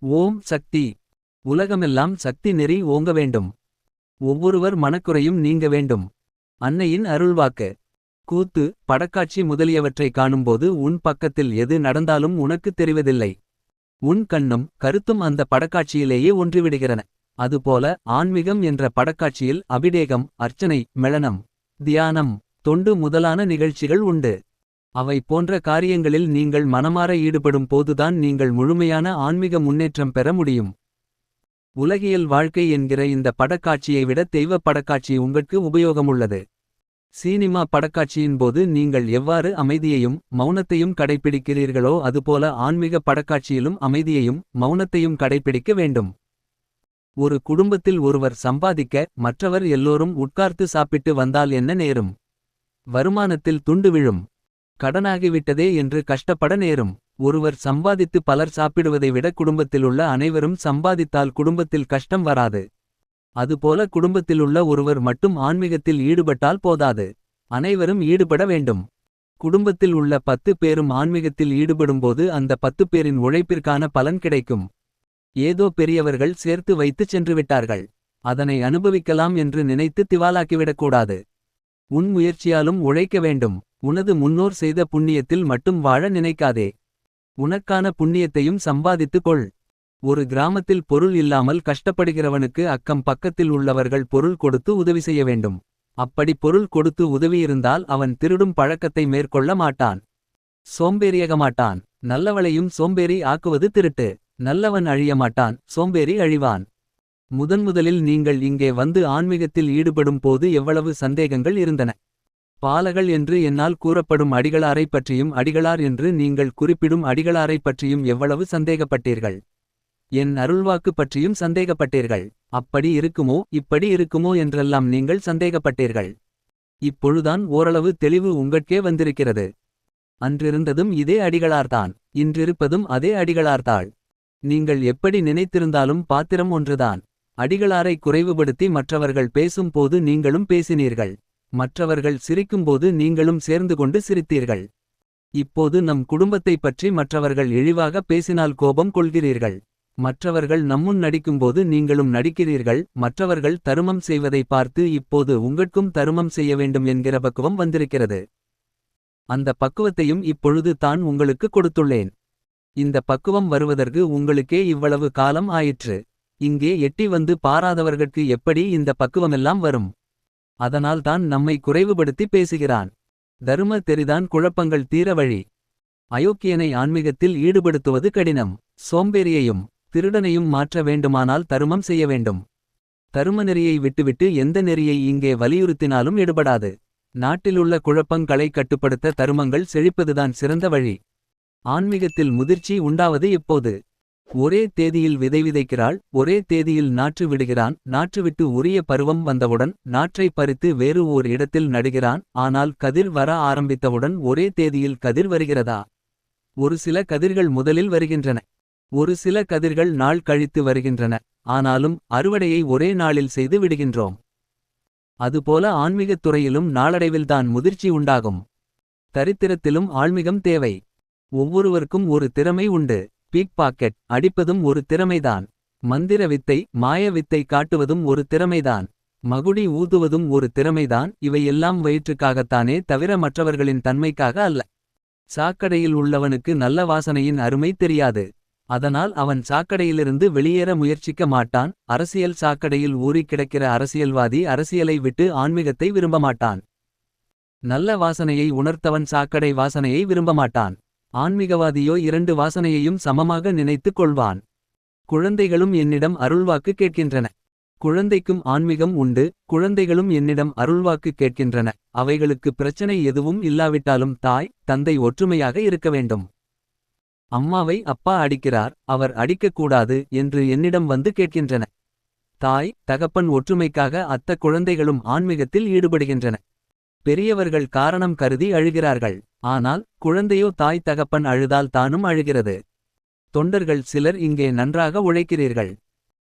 ஓம் சக்தி. உலகமெல்லாம் சக்தி நெறி ஓங்க வேண்டும். ஒவ்வொருவர் மனக்குறையும் நீங்க வேண்டும். அன்னையின் அருள்வாக்கு. கூத்து படக்காட்சி முதலியவற்றை காணும்போது உன் பக்கத்தில் எது நடந்தாலும் உனக்குத் தெரிவதில்லை. உன் கண்ணும் கருத்தும் அந்த படக்காட்சியிலேயே ஒன்றிவிடுகிறன. அதுபோல ஆன்மீகம் என்ற படக்காட்சியில் அபிடேகம், அர்ச்சனை, மெளனம், தியானம், தொண்டு முதலான நிகழ்ச்சிகள் உண்டு. அவை போன்ற காரியங்களில் நீங்கள் மனமார ஈடுபடும் போதுதான் நீங்கள் முழுமையான ஆன்மீக முன்னேற்றம் பெற முடியும். உலகியல் வாழ்க்கை என்கிற இந்த படக்காட்சியை விட தெய்வ படக்காட்சி உங்களுக்கு உபயோகமுள்ளது. சினிமா படக்காட்சியின் போது நீங்கள் எவ்வாறு அமைதியையும் மௌனத்தையும் கடைப்பிடிக்கிறீர்களோ அதுபோல ஆன்மீக படக்காட்சியிலும் அமைதியையும் மௌனத்தையும் கடைப்பிடிக்க வேண்டும். ஒரு குடும்பத்தில் ஒருவர் சம்பாதிக்க மற்றவர் எல்லோரும் உட்கார்த்து சாப்பிட்டு வந்தால் என்ன நேரும்? வருமானத்தில் துண்டு விழும். கடனாகிவிட்டதே என்று கஷ்டப்பட நேரும். ஒருவர் சம்பாதித்து பலர் சாப்பிடுவதை விட குடும்பத்திலுள்ள அனைவரும் சம்பாதித்தால் குடும்பத்தில் கஷ்டம் வராது. அதுபோல குடும்பத்திலுள்ள ஒருவர் மட்டும் ஆன்மீகத்தில் ஈடுபட்டால் போதாது. அனைவரும் ஈடுபட வேண்டும். குடும்பத்தில் உள்ள 10 பேரும் ஆன்மீகத்தில் ஈடுபடும்போது அந்த 10 பேரின் உழைப்பிற்கான பலன் கிடைக்கும். ஏதோ பெரியவர்கள் சேர்த்து வைத்துச் சென்றுவிட்டார்கள். அதனை அனுபவிக்கலாம் என்று நினைத்து திவாலாக்கிவிடக்கூடாது. உன் முயற்சியாலும் உழைக்க வேண்டும். உனது முன்னோர் செய்த புண்ணியத்தில் மட்டும் வாழ நினைக்காதே. உனக்கான புண்ணியத்தையும் சம்பாதித்துக் கொள். ஒரு கிராமத்தில் பொருள் இல்லாமல் கஷ்டப்படுகிறவனுக்கு அக்கம் பக்கத்தில் உள்ளவர்கள் பொருள் கொடுத்து உதவி செய்ய வேண்டும். அப்படி பொருள் கொடுத்து உதவியிருந்தால் அவன் திருடும் பழக்கத்தை மேற்கொள்ள மாட்டான். சோம்பேறியாக மாட்டான். நல்லவளையும் சோம்பேறி ஆக்குவது திருட்டு. நல்லவன் அழிய மாட்டான், சோம்பேறி அழிவான். முதன்முதலில் நீங்கள் இங்கே வந்து ஆன்மீகத்தில் ஈடுபடும் போது எவ்வளவு சந்தேகங்கள் இருந்தன. பாலகள் என்று என்னால் கூறப்படும் அடிகளாரைப் பற்றியும் அடிகளார் என்று நீங்கள் குறிப்பிடும் அடிகளாரைப் பற்றியும் எவ்வளவு சந்தேகப்பட்டீர்கள். என் அருள்வாக்கு பற்றியும் சந்தேகப்பட்டீர்கள். அப்படி இருக்குமோ இப்படி இருக்குமோ என்றெல்லாம் நீங்கள் சந்தேகப்பட்டீர்கள். இப்பொழுதான் ஓரளவு தெளிவு உங்கட்கே வந்திருக்கிறது. அன்றிருந்ததும் இதே அடிகளார்தான். இன்றிருப்பதும் அதே அடிகளார்தாள். நீங்கள் எப்படி நினைத்திருந்தாலும் பாத்திரம் ஒன்றுதான். அடிகளாரை குறைவுபடுத்தி மற்றவர்கள் பேசும் போது நீங்களும் பேசினீர்கள். மற்றவர்கள் சிரிக்கும்போது நீங்களும் சேர்ந்து கொண்டு சிரித்தீர்கள். இப்போது நம் குடும்பத்தைப் பற்றி மற்றவர்கள் இழிவாக பேசினால் கோபம் கொள்கிறீர்கள். மற்றவர்கள் நம்முன் நடிக்கும்போது நீங்களும் நடிக்கிறீர்கள். மற்றவர்கள் தருமம் செய்வதை பார்த்து இப்போது உங்கட்கும் தருமம் செய்ய வேண்டும் என்கிற பக்குவம் வந்திருக்கிறது. அந்த பக்குவத்தையும் இப்பொழுது தான் உங்களுக்கு கொடுத்துள்ளேன். இந்த பக்குவம் வருவதற்கு உங்களுக்கே இவ்வளவு காலம் ஆயிற்று. இங்கே எட்டி வந்து பாராதவர்கட்கு எப்படி இந்த பக்குவமெல்லாம் வரும்? அதனால் தான் நம்மை குறைவுபடுத்தி பேசுகிறான். தரும தெரிதான் குழப்பங்கள் தீர வழி. அயோக்கியனை ஆன்மீகத்தில் ஈடுபடுத்துவது கடினம். சோம்பேறியையும் திருடனையும் மாற்ற வேண்டுமானால் தருமம் செய்ய வேண்டும். தரும நெறியை விட்டுவிட்டு எந்த நெறியை இங்கே வலியுறுத்தினாலும் எடுபடாது. நாட்டிலுள்ள குழப்பங்களை கட்டுப்படுத்த தருமங்கள் செழிப்பதுதான் சிறந்த வழி. ஆன்மீகத்தில் முதிர்ச்சி உண்டாவது எப்போது? ஒரே தேதியில் விதை விதைக்கிறாள், ஒரே தேதியில் நாற்று விடுகிறான். நாற்று விட்டு உரிய பருவம் வந்தவுடன் நாற்றை பறித்து வேறு ஓர் இடத்தில் நடுகிறான். ஆனால் கதிர் வர ஆரம்பித்தவுடன் ஒரே தேதியில் கதிர் வருகிறதா? ஒரு சில கதிர்கள் முதலில் வருகின்றன. ஒரு சில கதிர்கள் நாள் கழித்து வருகின்றன. ஆனாலும் அறுவடையை ஒரே நாளில் செய்து விடுகின்றோம். அதுபோல ஆன்மீகத் துறையிலும் நாளடைவில்தான் முதிர்ச்சி உண்டாகும். தரித்திரத்திலும் ஆன்மீகம் தேவை. ஒவ்வொருவருக்கும் ஒரு திறமை உண்டு. பீக் பாக்கெட் அடிப்பதும் ஒரு திறமைதான். மந்திர வித்தை மாய வித்தை காட்டுவதும் ஒரு திறமைதான். மகுடி ஊதுவதும் ஒரு திறமைதான். இவையெல்லாம் வயிற்றுக்காகத்தானே தவிர மற்றவர்களின் தன்மைக்காக அல்ல. சாக்கடையில் உள்ளவனுக்கு நல்ல வாசனையின் அருமை தெரியாது. அதனால் அவன் சாக்கடையிலிருந்து வெளியேற முயற்சிக்க மாட்டான். அரசியல் சாக்கடையில் ஊறிக் கிடக்கிற அரசியல்வாதி அரசியலை விட்டு ஆன்மீகத்தை விரும்பமாட்டான். நல்ல வாசனையை உணர்த்தவன் சாக்கடை வாசனையை விரும்பமாட்டான். ஆன்மீகவாதியோ 2 வாசனையையும் சமமாக நினைத்துக் கொள்வான். குழந்தைகளும் என்னிடம் அருள்வாக்கு கேட்கின்றன. குழந்தைக்கும் ஆன்மீகம் உண்டு. குழந்தைகளும் என்னிடம் அருள்வாக்கு கேட்கின்றன. அவைகளுக்கு பிரச்சனை எதுவும் இல்லாவிட்டாலும் தாய் தந்தை ஒற்றுமையாக இருக்க வேண்டும். அம்மாவை அப்பா அடிக்கிறார், அவர் அடிக்கக்கூடாது என்று என்னிடம் வந்து கேட்கின்றன. தாய் தகப்பன் ஒற்றுமைக்காக அத்த குழந்தைகளும் ஆன்மீகத்தில் ஈடுபடுகின்றன. பெரியவர்கள் காரணம் கருதி அழுகிறார்கள். ஆனால் குழந்தையோ தாய் தகப்பன் அழுதால் தானும் அழுகிறது. தொண்டர்கள் சிலர் இங்கே நன்றாக உழைக்கிறீர்கள்.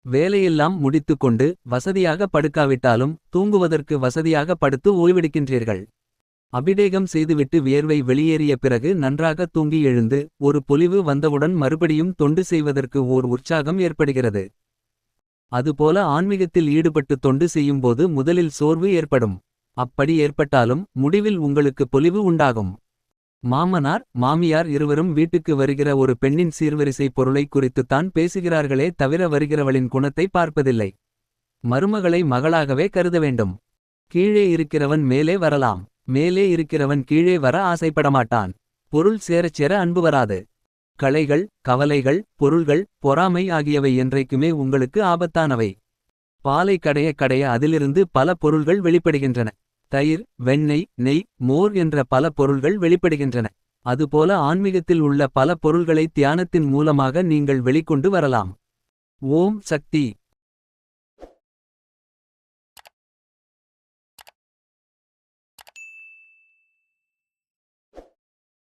வேலையெல்லாம் முடித்துக்கொண்டு வசதியாக படுக்காவிட்டாலும் தூங்குவதற்கு வசதியாக படுத்து ஓய்வெடுக்கின்றீர்கள். அபிடேகம் செய்துவிட்டு வியர்வை வெளியேறிய பிறகு நன்றாக தூங்கி எழுந்து. ஒரு பொலிவு வந்தவுடன் மறுபடியும் தொண்டு செய்வதற்கு ஓர் உற்சாகம் ஏற்படுகிறது. அதுபோல ஆன்மீகத்தில் ஈடுபட்டு தொண்டு செய்யும்போது முதலில் சோர்வு ஏற்படும். அப்படி ஏற்பட்டாலும் முடிவில் உங்களுக்கு பொலிவு உண்டாகும். மாமனார் மாமியார் இருவரும் வீட்டுக்கு வருகிற ஒரு பெண்ணின் சீர்வரிசை பொருளை குறித்துத்தான் பேசுகிறார்களே தவிர வருகிறவளின் குணத்தை பார்ப்பதில்லை. மருமகளை மகளாகவே கருத வேண்டும். கீழே இருக்கிறவன் மேலே வரலாம். மேலே இருக்கிறவன் கீழே வர ஆசைப்படமாட்டான். பொருள் சேரச் சேர அன்பு வராது. களைகள் கவலைகள் பொருள்கள் பொறாமை ஆகியவை என்றைக்குமே உங்களுக்கு ஆபத்தானவை. பாலை கடைய கடைய அதிலிருந்து பல பொருள்கள் வெளிப்படுகின்றன. தயிர் வெண்ணெய் நெய் மோர் என்ற பல பொருள்கள் வெளிப்படுகின்றன. அதுபோல ஆன்மீகத்தில் உள்ள பல பொருள்களை தியானத்தின் மூலமாக நீங்கள் வெளிக்கொண்டு வரலாம். ஓம் சக்தி.